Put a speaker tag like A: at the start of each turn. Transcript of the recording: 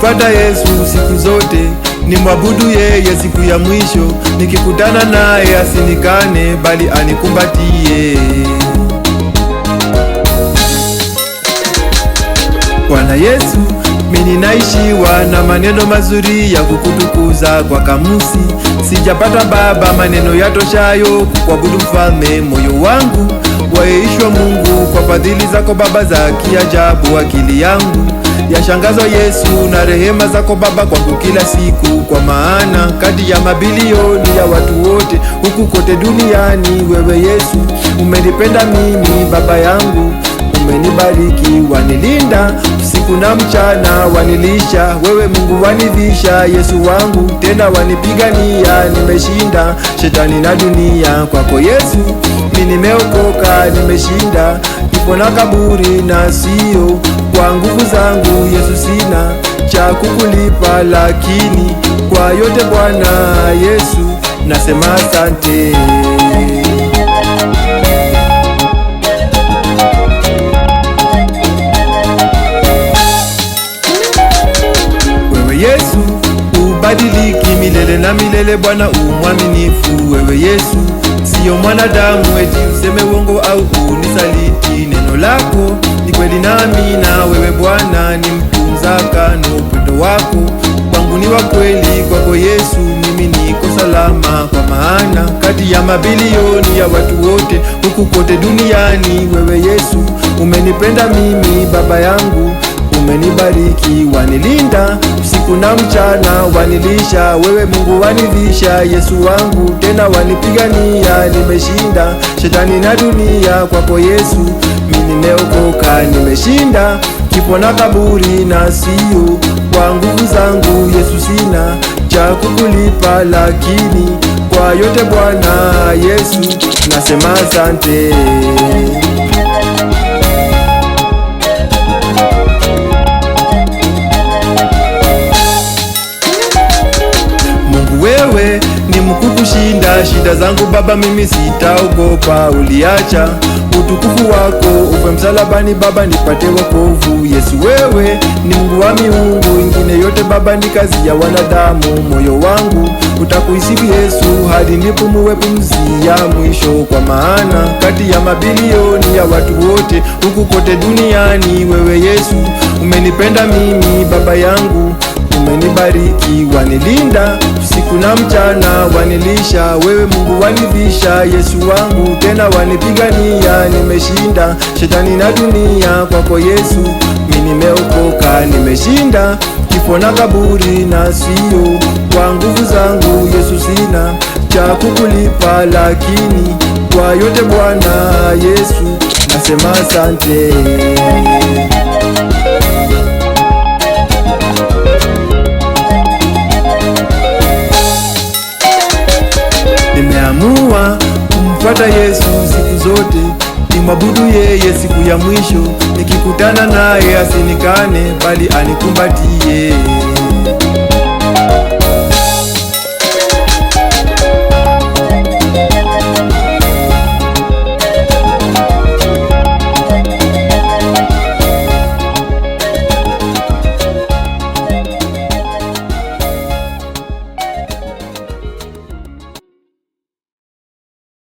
A: kumfuata Yesu siku zote, nimwabudu yeye siku ya mwisho, nikikutana naye asinikane bali anikumbatie. Bwana Yesu, mimi naishiwa na maneno mazuri ya kukutukuza kwa kamusi. Sijapata Baba maneno yatoshayo kuabudu mfalme. Moyo wangu waishwa Mungu kwa fadhili zako Baba za kiajabu. Akili yangu yashangazwa Yesu na rehema zako Baba kwangu kila siku. Kwa maana kati ya mabilioni ya watu wote huku kote duniani, wewe Yesu umenipenda mimi Baba yangu. Umenibariki, wanilinda usiku na mchana, wanilisha wewe Mungu, wanivisha Yesu wangu, tena wanipigania. Nimeshinda shetani na dunia, kwako Yesu mimi nimeokoka, nimeshinda kifo na kaburi, na sio kwa nguvu zangu Yesu, sina cha kukulipa, lakini kwa yote Bwana Yesu nasema asante. Yesu ubadiliki milele na milele, Bwana umwaminifu. Wewe Yesu sio mwanadamu eti useme uongo au unisaliti. Neno lako ni kweli na amina. Wewe Bwana ni mtunzaka, na upendo wako kwangu ni wa kweli. Kwako Yesu mimi niko salama, kwa maana kati ya mabilioni ya watu wote huku kote duniani, wewe Yesu umenipenda mimi Baba yangu. Umenibariki, wanilinda usiku na mchana, wanilisha wewe Mungu, wanivisha Yesu wangu, tena wanipigania. Nimeshinda shetani na dunia, kwako Yesu mimi nimeokoka, nimeshinda kifo na kaburi, na sio kwa nguvu zangu Yesu, sina cha kukulipa, lakini kwa yote Bwana Yesu nasema asante. Wewe ni mkuu kushinda shida zangu Baba, mimi sitaogopa. Uliacha utukufu wako ufe msalabani Baba, nipate wokovu. Yesu wewe ni Mungu wa miungu, ingine yote Baba ni kazi ya wanadamu. Moyo wangu utakuisifu Yesu hadi nipumue pumzi ya mwisho, kwa maana kati ya mabilioni ya watu wote huku kote duniani, wewe Yesu umenipenda mimi Baba yangu. Umenibariki, wanilinda usiku na mchana, wanilisha wewe Mungu, wanivisha Yesu wangu, tena wanipigania. Nimeshinda shetani na dunia, kwako Yesu mimi nimeokoka, nimeshinda kifo na kaburi, na sio kwa nguvu zangu Yesu, sina cha kukulipa, lakini kwa yote Bwana Yesu nasema asante. Nimeamua kumfuata Yesu siku zote, nimwabudu yeye siku ya mwisho, nikikutana naye asinikane bali anikumbatie.